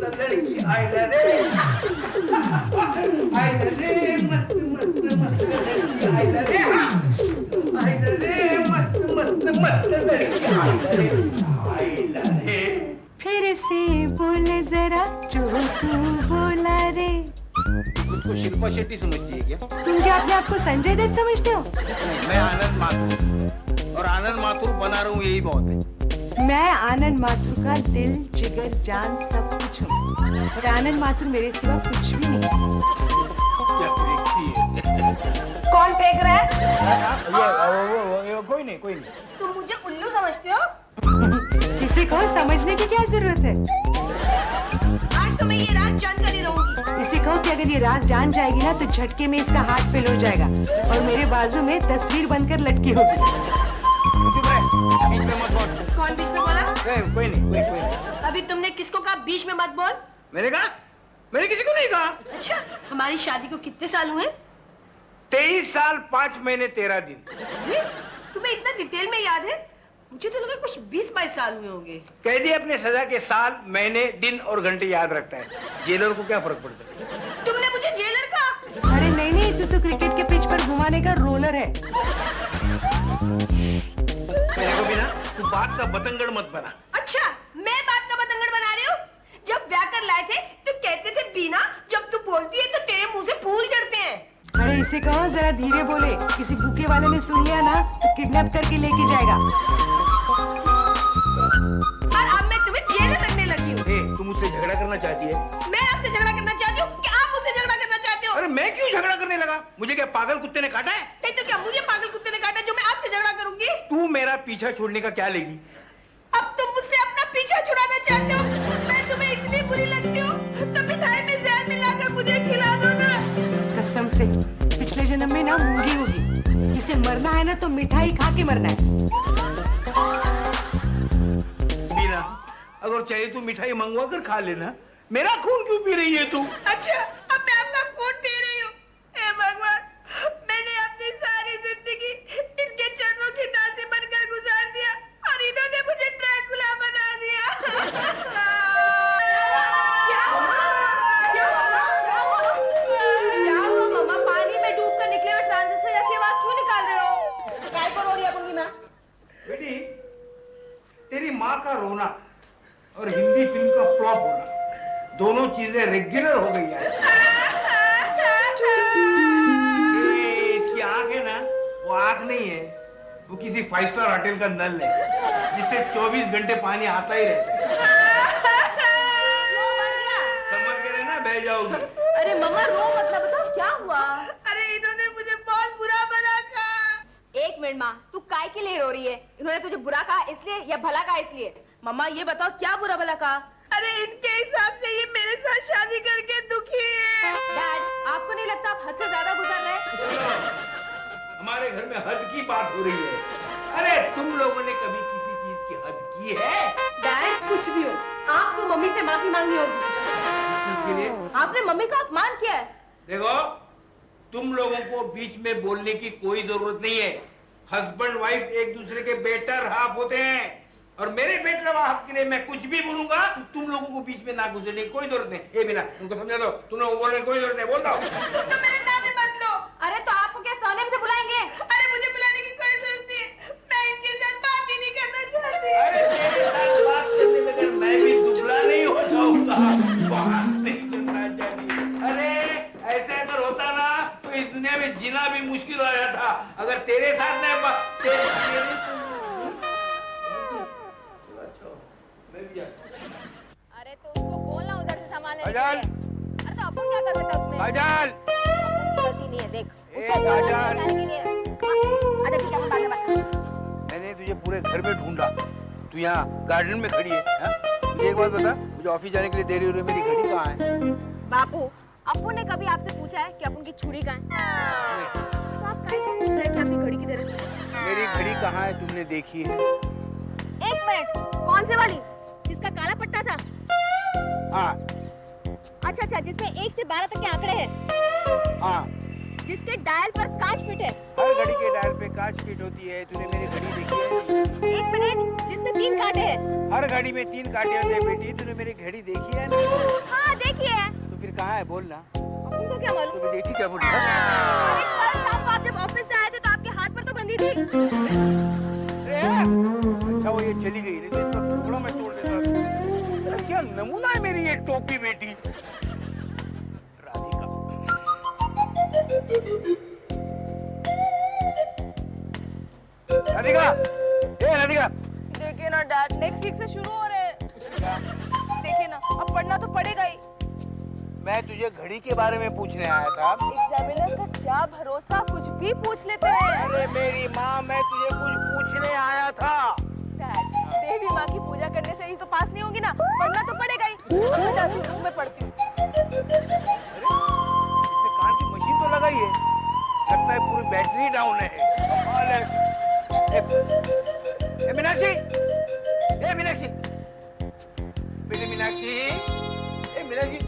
लड़की आयला रे मस्त मस्त मस्त लड़की आयला रे आयला रे मस्त मस्त मस्त लड़की आयला रे फिर से बोल जरा जो तू बोला रे। उसको शिल्पा शेट्टी समझती है क्या? तुम क्या अपने आप को संजय दत्त समझते हो? मैं आनंद माथुर और आनंद माथुर बना रहा हूँ, यही बहुत है। मैं आनंद माथुर का दिल जिगर जान सब कुछ हूँ और आनंद माथुर मेरे सिवा कुछ भी नहीं। क्या फेंकती है? कौन फेंक रहा है? ये कोई नहीं, कोई नहीं। तुम मुझे उल्लू समझते हो? किसी को समझने की क्या जरूरत है? आज तो मैं ये रात जान कर ही रहूंगी। इसे कहो कि अगर ये राज जान जाएगी ना तो झटके में इसका हार्ट फेल हो जाएगा और मेरे बाजू में तस्वीर बनकर लटकी होगी। चुप रहे, बीच में मत बोल। कौन बीच में बोला? कोई नहीं, कोई नहीं। अभी तुमने किसको कहा बीच में मत बोल? मैंने कहा? मैंने किसी को नहीं कहा। अच्छा, हमारी शादी को कितने साल हुए? 23 साल 5 महीने 13 दिन। तुम्हें इतना डिटेल में याद है? मुझे तो लगा कुछ 20-22 साल हुए होंगे। कह दिए अपने सजा के साल, महीने, दिन और घंटे याद रखता है। जेलर को क्या फर्क पड़ता है? तुमने मुझे जेलर कहा? अरे नहीं नहीं, तू तो क्रिकेट के पिच पर घुमाने का रोलर है। मेरे को भी ना तू बात का बतंगड़ मत बना। अच्छा, मैं बात का बतंगड़ बना रही हूँ? जब ब्याह कर लाए थे तो कहते थे बीना, जब तू बोलती है तो तेरे मुंह से फूल झड़ते हैं। अरे इसे कहो जरा धीरे बोले, किसी भूखे वाले ने सुन लिया ना तो किडनैप करके लेके जाएगा। और अब मैं तुम्हें जेलर लगने लगी हूँ। तू मुझसे झगड़ा करना चाहती है? मैं आपसे झगड़ा करना चाहती हूँ कि आप मुझसे झगड़ा करना चाहते हो? अरे मैं क्यों झगड़ा करने लगा? मुझे क्या पागल कुत्ते ने काटा है? नहीं तो क्या मुझे पागल कुत्ते ने काटा जो मैं आपसे झगड़ा करूंगी? तू मेरा पीछा छोड़ने का क्या लेगी? अब तुम मुझसे अपना पीछा छुड़ाना चाहते हो? मैं तुम्हें इतनी बुरी लगती हूँ तो मिठाई में जहर मिलाकर मुझे खिला दो ना। कसम से पिछले जन्म में ना मूंगी होगी। इसे मरना है ना तो मिठाई खा के मरना है। बीना, अगर चाहिए तू मिठाई मंगवा कर खा लेना। मेरा खून क्यों पी रही है तू? अच्छा, अब मैं आपका खून पी रही हूँ। हे भगवान, मैंने अपनी सारी जिंदगी इनके चरणों की दासी बनकर गुजार दिया और इन्होंने मुझे ड्रैकुला बना दिया। क्या हुआ मम्मा? पानी में डूबकर निकले हुए ट्रांजिस्टर जैसी आवाज क्यों निकाल रहे हो? काय को रो रही है अपनी माँ? बेटी, तेरी माँ का रोना और हिंदी फिल्म का फ्लॉप होना, दोनों चीजें रेगुलर हो गई है। इसकी आंख है ना, वो आंख नहीं है, वो किसी 5 स्टार होटल का नल है जिससे 24 घंटे पानी आता ही रहता है। समझ के रहना, बह जाओगी। अरे मम्मा रो मतलब बताओ क्या हुआ? अरे इन्होंने मुझे बहुत बुरा भला कहा। एक मिनट माँ, तू काय के लिए रो रही है? इन्होंने तुझे बुरा कहा इसलिए या भला कहा इसलिए? मम्मा ये बताओ क्या बुरा भला कहा? अरे इनके हिसाब से ये मेरे साथ शादी करके दुखी है। डैड, आपको नहीं लगता आप हद से ज्यादा गुजर रहे हैं? हमारे घर में हद की बात हो रही है। अरे तुम लोगों ने कभी किसी चीज की हद की है? डैड कुछ भी हो, आपको मम्मी से माफी मांगनी होगी। इसके लिए आपने मम्मी का अपमान किया है। देखो, तुम लोगों को बीच में बोलने की कोई जरूरत नहीं है। हस्बैंड वाइफ एक दूसरे के बेटर हाफ होते हैं और मेरे बेटर हाफ के लिए मैं कुछ भी बोलूंगा, तुम लोगों को बीच में ना घुसने की कोई जरूरत नहीं। बिना तुमको समझा दो, तुम लोगों को बोलने की कोई जरूरत नहीं। बोल दो। तो मेरे नाम ही मत लो। अरे तो आपको क्या सरनेम से बुलाएंगे? अरे मुझे बुलाने की कोई जरूरत नहीं है। मैं इनके साथ बात ही नहीं करना चाहती। अरे तेरे साथ बात करने में अगर मैं भी दुबला नहीं हो जाऊंगा, बात नहीं करना चाहती। अरे ऐसे अगर होता ना तो इस दुनिया में जीना भी मुश्किल हो जाता। अगर तेरे साथ मैं अरे तो उसको बोलना उधर से संभालने के काजल। लिए। अरे तो अपन क्या कर सकते हैं उसमें? काजल, गलती नहीं है, देख। ए उसको बोलना काजल। समझाने के लिए। अच्छा ठीक है, अपन बाद में बात करते हैं। मैंने तुझे पूरे घर में ढूंढा, तू यहाँ गार्डन में खड़ी है। हाँ? मुझे एक बात बता, मुझे ऑफिस जाने के लिए देरी हो रही है, मेरी घड़ी कहाँ है? बापू, अप्पू ने कभी आपसे पूछा है कि अपन की छुरी कहाँ है? तो आप काहे से पूछ रहे हैं कि आपकी घड़ी किधर है? मेरी घड़ी कहाँ है तुमने देखी है? एक मिनट, कौन से वाली? जिसका काला पट्टा था? हाँ अच्छा, जिसमें 1 से 12 तक के आंकड़े हैं। हाँ। जिसके डायल पर कांच फिट है। हर घड़ी के डायल पे कांच फिट होती है। तूने मेरी घड़ी देखी है? 1 मिनट, जिसमें 3 कांटे हैं। हर घड़ी में 3 कांटे होते हैं बेटी। तूने मेरी घड़ी देखी है ना? हाँ देखिए है। तो फिर कहाँ है बोलना? तुमको क्या मालूम? तो बेटी क्या बोली? अरे कल शाम को आप जब ऑफिस से आए थे तो आपके हाथ पर तो बंधी थी। अच्छा वो ये चली गई नहीं तो इसका टुकड़ा मैं तोड़ देता। क्या नमूना है मेरी ये टोपी बेटी। राधिका राधिका, ए राधिका। देखिए ना डैड, नेक्स्ट वीक से शुरू हो रहे हैं। देखिए ना, अब पढ़ना तो पड़ेगा ही। मैं तुझे घड़ी के बारे में पूछने आया था। एग्जामिनर का क्या भरोसा, कुछ भी पूछ लेते हैं। अरे मेरी माँ, मैं तुझे कुछ पूछने आया था। डैड, देवी माँ की पूजा करने से ही तो पास नहीं होगी ना, पढ़ना तो पड़ेगा ही। अब मैं जाती हूँ, रूम में पढ़ती हूँ। इसमें कान की मशीन तो लगाई है, लगता है पूरी बैटरी डाउन है। ए मीनाक्षी, ए मीनाक्षी, बेटी मीनाक्षी, ए मीनाक्षी,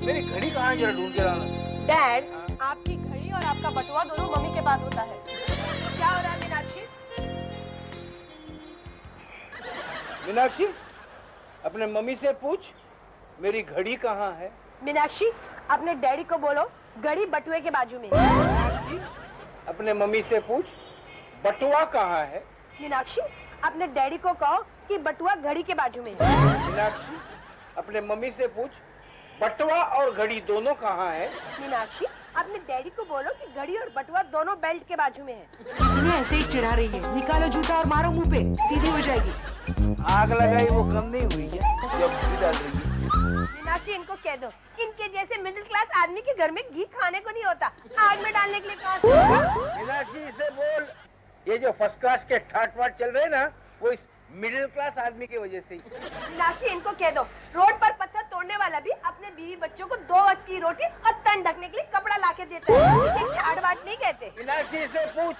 मेरी घड़ी कहाँ है? जरा ढूंढ के लाना। डैड, आपकी घड़ी और आपका बटुआ दोनों मम्मी के पास होता है। क्या हो रहा है मीनाक्षी? मीनाक्षी, अपने मम्मी से पूछ मेरी घड़ी कहाँ है। मीनाक्षी, अपने डैडी को बोलो घड़ी बटुए के बाजू में। मीनाक्षी, अपने मम्मी से पूछ बटुआ कहाँ है। मीनाक्षी, अपने डैडी को कहो कि बटुआ घड़ी के बाजू में है। मीनाक्षी, अपने मम्मी से पूछ बटुआ और घड़ी दोनों कहाँ है। मीनाक्षी, अपने डैडी को बोलो कि घड़ी और बटुआ दोनों बेल्ट के बाजू में है। तुम्हें ऐसे ही चिढ़ा रही है। निकालो जूता और मारो मुंह पे, सीधी हो जाएगी। आग लगाई वो कम नहीं हुई क्या? जब घी डाल रही है। मीनाक्षी, इनको कह दो, इनके जैसे मिडिल क्लास आदमी के घर में घी खाने को नहीं होता, आग में डालने के लिए कहाँ से होगा? मीनाक्षी से बोल, ये जो फर्स्ट क्लास के ठाट वाट चल रहे ना, वो इस मिडिल क्लास आदमी की वजह से ही। मीनाक्षी, इनको कह दो, रोड पर पत्थर तोड़ने वाला भी अपने बीवी बच्चों को 2 वक्त की रोटी और तन ढकने के लिए कपड़ा लाके देता है। इसे ठाट वाट नहीं कहते। मीनाक्षी से पूछ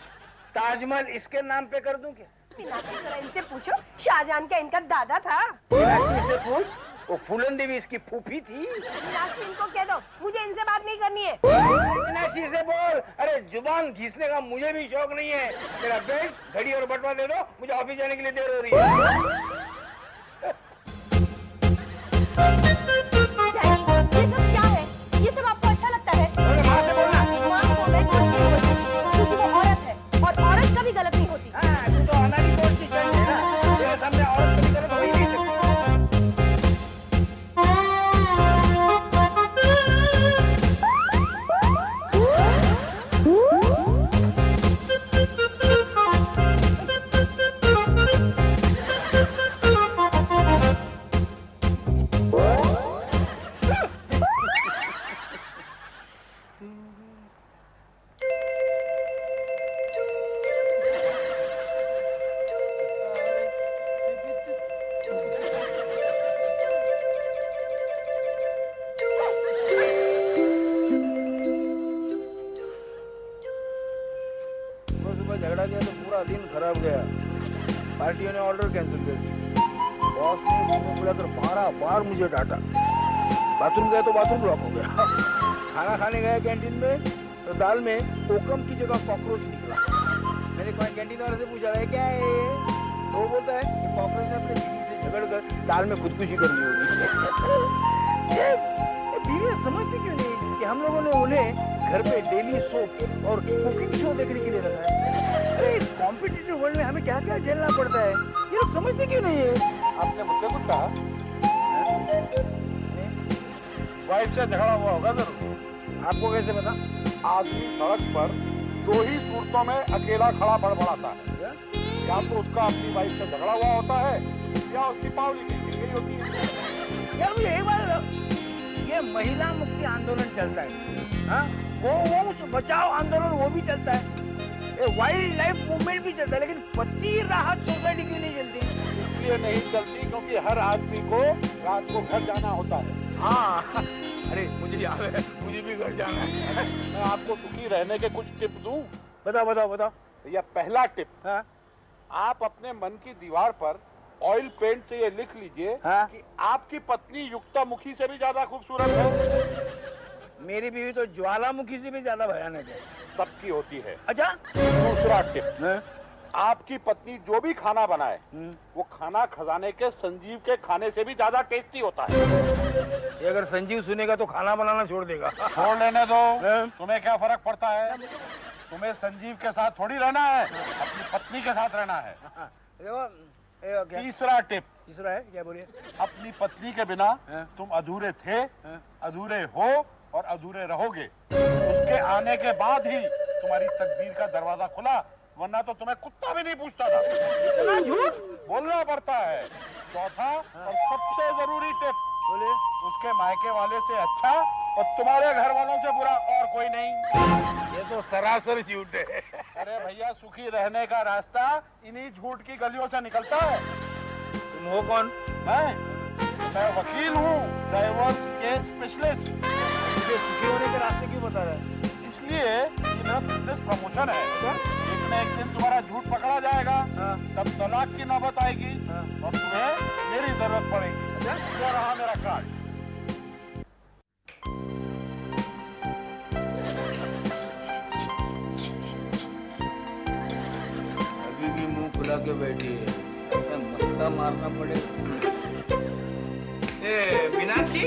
ताजमहल इसके नाम पे कर दूं क्या? मीनाक्षी, जरा इनसे पूछो, शाहजहान का इनका दादा था। मीनाक्षी से पूछ, वो फूलन देवी इसकी फूफी थी। मीनाक्षी, इनको कह दो, मुझे इनसे बात नहीं करनी है। मीनाक्षी से बोल, अरे जुबान घिसने का मुझे भी शौक नहीं है। तेरा बेल्ट, घड़ी और बटुआ दे दो, मुझे ऑफिस जाने के लिए देर हो रही है। ये सब क्या है? ये सब आपको अच्छा लगता है? अरे माँ से बोलना। माँ को मैं कुछ नहीं बोलती, क्योंकि वो औरत है और औरत कभी गलत नहीं होती। हाँ, तू तो हमारी दोस्त की चल है ना। तेरे सामने औरत कभी करे तो वही नहीं सकती। झगड़ा गया तो पूरा दिन खराब गया। पार्टियों ने ऑर्डर कैंसिल कर दिया। बॉस ने मुझे बुलाकर 12 बार मुझे डांटा। बाथरूम गया तो बाथरूम लॉक हो गया। खाना खाने गया कैंटीन में तो दाल में कोकम की जगह कॉकरोच निकला। मैंने कैंटीन वाले से पूछा है क्या है तो वो बोलता है कि कॉकरोच ने अपने बीवी से झगड़ कर दाल में खुदकुशी कर ली होगी। ये बीवी समझती क्यों नहीं कि हम लोगों ने उन्हें घर पे डेली सोप और कुकिंग शो देखने के लिए रखा है। अरे इस कॉम्पिटिटिव वर्ल्ड में हमें क्या क्या झेलना पड़ता है, ये लोग समझते क्यों नहीं है? आपने मुझसे कुछ कहा? वाइफ से झगड़ा हुआ होगा जरूर। आपको कैसे पता? आदमी सड़क पर 2 ही सूरतों में अकेला खड़ा बड़बड़ाता है, या तो उसका अपनी वाइफ से झगड़ा हुआ होता है या उसकी पावली गिर गई होती है। यार मुझे एक बात बताओ, ये महिला मुक्ति आंदोलन चलता है, हाँ? वो बचाओ आंदोलन वो भी चलता है, वाइल्ड लाइफ मूवमेंट भी चलता है, लेकिन पति राहत सोसाइटी क्यों नहीं चलती? इसलिए नहीं चलती क्योंकि हर आदमी को रात को घर जाना होता है। हाँ, अरे मुझे याद है, मुझे भी घर जाना है। मैं आपको सुखी रहने के कुछ टिप दूं? बताओ बताओ बताओ। यह पहला टिप, हाँ? आप अपने मन की दीवार पर ऑयल पेंट से ये लिख लीजिए हाँ? कि आपकी पत्नी युक्ता मुखी से भी ज्यादा खूबसूरत है। मेरी बीवी तो ज्वालामुखी से भी ज्यादा भयानक है। सबकी होती है। अच्छा, दूसरा टिप, हाँ? आपकी पत्नी जो भी खाना बनाए वो खाना खजाने के संजीव के खाने से भी ज्यादा टेस्टी होता है। ये अगर संजीव सुनेगा तो खाना बनाना छोड़ देगा। छोड़ लेने दो, हाँ? तुम्हें क्या फर्क पड़ता है? तुम्हें संजीव के साथ थोड़ी रहना है, अपनी पत्नी के साथ रहना है। क्या? तीसरा टिप, तीसरा है क्या? बोलिए। अपनी पत्नी के बिना हाँ? तुम अधूरे थे, हाँ? अधूरे हो और अधूरे रहोगे। उसके आने के बाद ही तुम्हारी तकदीर का दरवाजा खुला, वरना तो तुम्हें कुत्ता भी नहीं पूछता था। इतना झूठ बोलना पड़ता है। चौथा और सबसे जरूरी टिप, बोलिए। उसके मायके वाले से अच्छा और तुम्हारे घर वालों से बुरा और कोई नहीं। ये तो सरासर झूठ है। अरे भैया, सुखी रहने का रास्ता इन्हीं झूठ की गलियों से निकलता है। तुम हो कौन? मैं वकील हूँ, डाइवोर्स केस स्पेशलिस्ट। मुझे सुखी होने के रास्ते क्यों बता रहे हैं? इसलिए ये मेरा बिजनेस प्रमोशन है। एक न एक दिन तुम्हारा झूठ पकड़ा जाएगा, हाँ। तब तलाक की नौबत आएगी हाँ। और तुम्हें मेरी जरूरत पड़ेगी। ये रहा मेरा कार्ड। अभी भी मुंह खुला के बैठी है, मस्का मारना पड़ेगा। मीनाक्षी,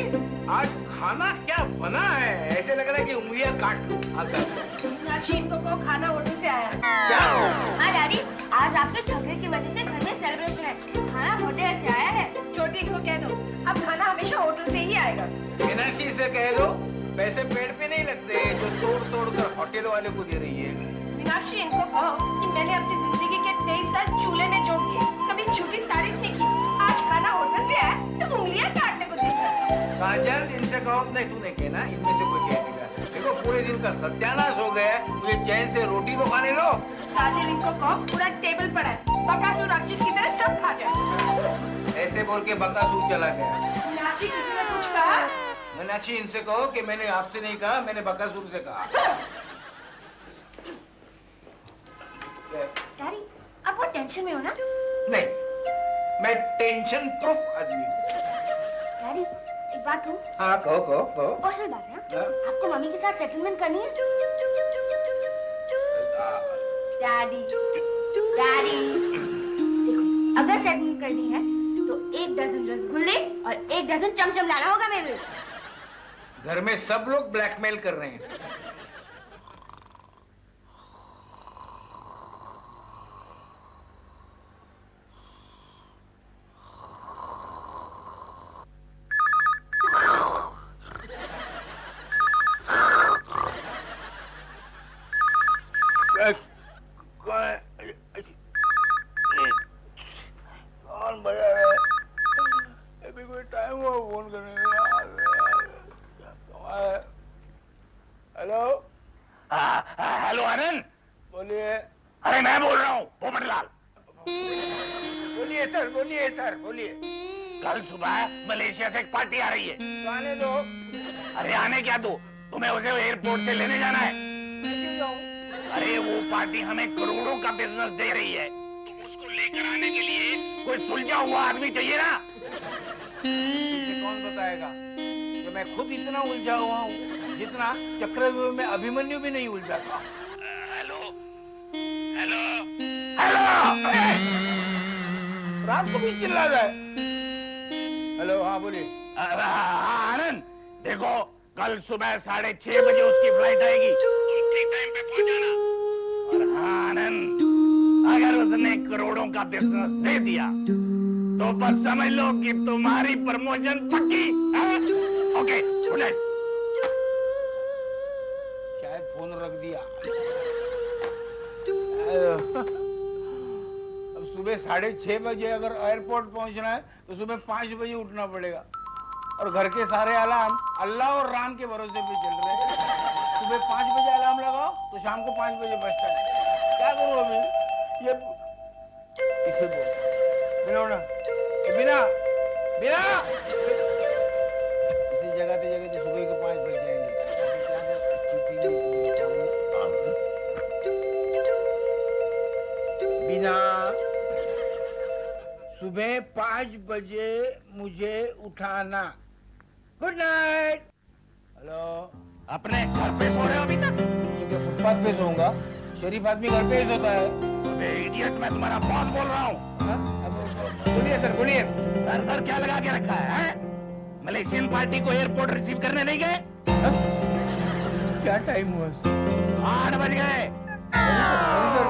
आज खाना क्या बना है? ऐसे लग रहा है कि उंगलियां काट लूं। मीनाक्षी, इनको को खाना होटल से आया है। क्या? हाँ डैडी, आज आपके झगड़े की वजह से घर में सेलिब्रेशन है, खाना होटल से आया है। छोटी को कह दो, अब खाना हमेशा होटल से ही आएगा। मीनाक्षी से कह दो, पैसे पेड़ पे नहीं लगते जो तोड़ तोड़ कर होटल वाले को दे रही है। मीनाक्षी, इनको कहो कि मैंने अपनी जिंदगी के 23 साल चूल्हे में जोड़ दिए, कभी झूठी तारीफ नहीं की। आज खाना होटल से आया तो उंगलियां काटने को देख रहा है। काजल, इनसे कहो। नहीं, तू नहीं कहना, इनमें से कोई कह देगा। देखो, पूरे दिन का सत्यानाश हो गया है, मुझे चैन से रोटी तो खाने लो। काजल, इनको कहो पूरा टेबल पड़ा है, बकासुर राक्षस की तरह सब खा जाए। ऐसे बोल के बकासूर चला गया। मीनाक्षी, किसी ने कुछ कहा? मीनाक्षी, इनसे कहो कि मैंने आपसे नहीं कहा, मैंने बकासूर से कहा। डैडी, आप बहुत टेंशन में हो ना? नहीं, मैं टेंशन प्रूफ आदमी हूँ। डैडी, एक बात कहूँ? हाँ, कहो कहो कहो। पर्सनल बात है। हाँ? आपको मम्मी के साथ सेटलमेंट करनी है? डैडी, डैडी, देखो, अगर सेटलमेंट करनी है तो 1 डजन रसगुल्ले और 1 डजन चमचम लाना होगा मेरे लिए। घर में सब लोग ब्लैकमेल कर रहे हैं। कौन बजा रहा है? अभी कोई टाइम हुआ फोन करने का? हेलो, हेलो आनंद, बोलिए। अरे मैं बोल रहा हूँ पोपटलाल। बोलिए सर, बोलिए सर, बोलिए। कल सुबह मलेशिया से एक पार्टी आ रही है। तो आने दो। अरे आने क्या दो, तुम्हें उसे एयरपोर्ट से लेने जाना है। मैं क्यों जाऊं? अरे वो पार्टी हमें करोड़ों का बिजनेस दे रही है, तो उसको लेकर आने के लिए कोई सुलझा हुआ आदमी चाहिए ना। इसे कौन बताएगा कि मैं खुद इतना उलझा हुआ हूँ जितना चक्रव्यूह में अभिमन्यु भी नहीं उलझा था। हेलो हेलो हेलो, रात को भी चिल्ला रहा है। हेलो, हाँ बोलिए। आनंद, देखो कल सुबह 6:30 बजे उसकी फ्लाइट आएगी, तुम ठीक टाइम पे पहुंच जाना। और हाँ आनंद, अगर उसने करोड़ों का बिजनेस दे दिया तो बस समझ लो कि तुम्हारी प्रमोशन पक्की है। Okay, good night. शायद फोन रख दिया। अब सुबह 6:30 बजे अगर एयरपोर्ट पहुंचना है तो सुबह 5 बजे उठना पड़ेगा, और घर के सारे अलार्म अल्लाह और राम के भरोसे पे चल रहे हैं। सुबह 5 बजे अलार्म लगाओ तो शाम को 5 बजे बजता है। क्या करूं अभी? ये इसे बोल ना, बिना बिना इसी जगह से सुबह के 5 बज जाएंगे। बिना, सुबह 5 बजे मुझे उठाना। Good night. हेलो। अपने घर पे सो रहे हो अभी तक? तो क्या फुटपाथ पे सोऊंगा? शरीफ आदमी घर पे ही सोता है। अबे इडियट, मैं तुम्हारा बॉस बोल रहा हूँ। हाँ? अब बोलिए सर, बोलिए। सर क्या लगा के रखा है? मलेशियन पार्टी को एयरपोर्ट रिसीव करने नहीं गए? हाँ? क्या टाइम हुआ? 8 बज गए। सॉरी सर,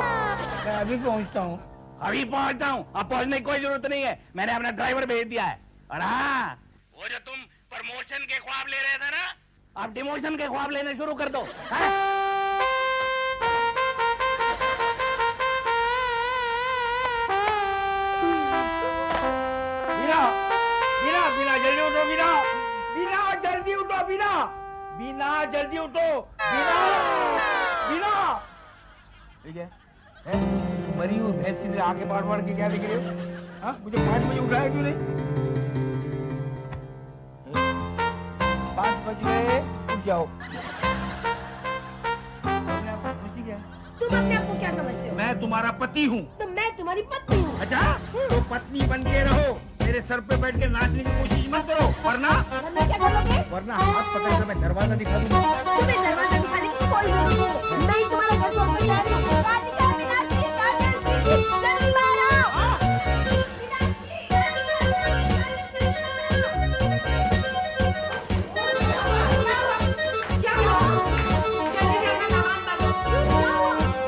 मैं अभी पहुंचता हूँ। अभी पहुंचता हूँ। अब पहुंचने की कोई जरूरत नहीं है, मैंने अपना ड्राइवर भेज दिया है। और हाँ, वो जो तुम प्रमोशन के ख्वाब ले रहे थे ना, अब डिमोशन के ख्वाब लेने शुरू कर दो। हाँ? बीना, बीना, बीना जल्दी उठो, बीना, बीना जल्दी उठो, बीना, बीना जल्दी उठो, बीना, बीना। ठीक है? मरी हुई भैंस की तरह आगे बाढ़ के क्या देख रहे हो? हाँ? मुझे 5 बजे उठाया क्यों नहीं? 5 बज गए, उठ जाओ। अपने आप को समझती क्या है? तुम अपने आप को क्या समझते हो? मैं तुम्हारा पति हूँ। तो मैं तुम्हारी पत्नी हूँ। अच्छा, तो पत्नी बन के रहो, मेरे सर पे बैठ के नाचने की कोशिश मत करो, वरना क्या करोगे? वरना हाथ पकड़ कर मैं दरवाजा दिखा दूंगा। तुम्हें दरवाजा दिखाने की कोई जरूरत नहीं है। मैं ही तुम्हारा घर छोड़ कर जा रही हूँ। राधिका, मीनाक्षी, काजल, जल्दी बाहर आओ। मीनाक्षी, क्या हुआ? जल्दी से अपना सामान बांधो।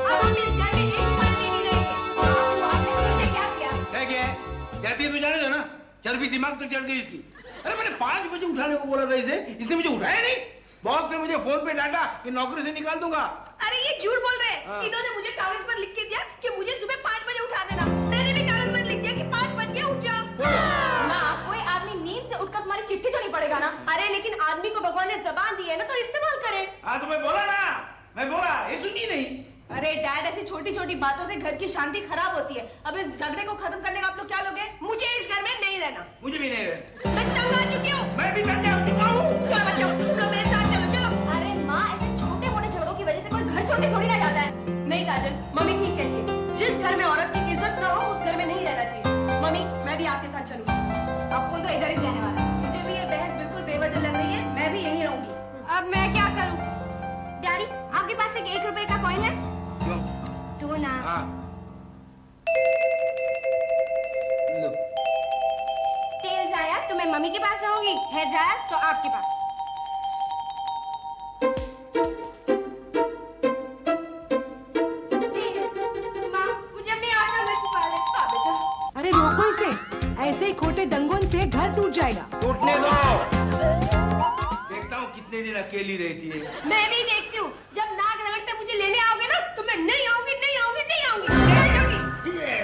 अब हम इस घर में एक पल भी नहीं रहेंगे। आपने मुझसे क्या किया? क्या किया है? जाती है तो जाने दो ना, चर्बी दिमाग तक चढ़ गई इसकी। अरे मैंने 5 बजे उठाने को बोला था इसे, इसने मुझे उठाया नहीं। बॉस ने मुझे फोन पे डांटा कि नौकरी से निकाल दूंगा। अरे ये झूठ बोल रहे हैं। हाँ। इन्होंने मुझे कागज पर लिख के दिया कि मुझे सुबह 5 बजे उठा देना। मैंने भी कागज पर लिख दिया कि 5 बज गए, उठ जाओ। माँ, कोई आदमी नींद से उठकर तुम्हारी चिट्ठी तो नहीं पड़ेगा ना? अरे लेकिन आदमी को भगवान ने जबान दी है ना, तो इस्तेमाल करे। हाँ तो मैं बोला ना, मैं बोला, ये सुनी नहीं। अरे डैड, ऐसी छोटी छोटी बातों से घर की शांति खराब होती है। अब इस झगड़े को खत्म करने का आप लोग क्या लोगे? मुझे इस घर में नहीं रहना। मुझे भी नहीं रहे। मैं तंग आ चुकी हूँ। मैं भी तंग आ चुका हूँ। चलो बच्चों, तुम लोग मेरे साथ चलो, चलो। अरे माँ, ऐसे छोटे मोटे झगड़ों की वजह से कोई घर छोड़ के थोड़ी ना जाता है। नहीं काजल, मम्मी ठीक कहती है। जिस घर में औरत की इज्जत ना हो, उस घर में नहीं रहना चाहिए। मम्मी, मैं भी आपके साथ चलूंगी। अपुन तो इधर ही रहने वाला है। मुझे भी ये बहस बिल्कुल बेवजह लग रही है। मैं भी यहीं रहूंगी। अब मैं क्या करूँ? डैडी, आपके पास एक 1 रुपए का कॉइन है? क्यों? तो ना। हाँ। लो। तेल जाया तो मैं मम्मी के पास रहूंगी, है जाया तो आपके पास। माँ, मुझे अपनी आंचल में छुपा ले। हाँ बेटा। अरे रोको इसे, ऐसे ही खोटे दंगों से घर टूट जाएगा। टूटने दो। देखता हूँ कितने दिन अकेली रहती है। मैं भी देखती हूँ। जब नाक रगड़ते मुझे लेने आओगे ना, तो मैं नहीं आऊंगी, नहीं आऊंगी, नहीं आऊंगी, नहीं आऊंगी। ठीक है।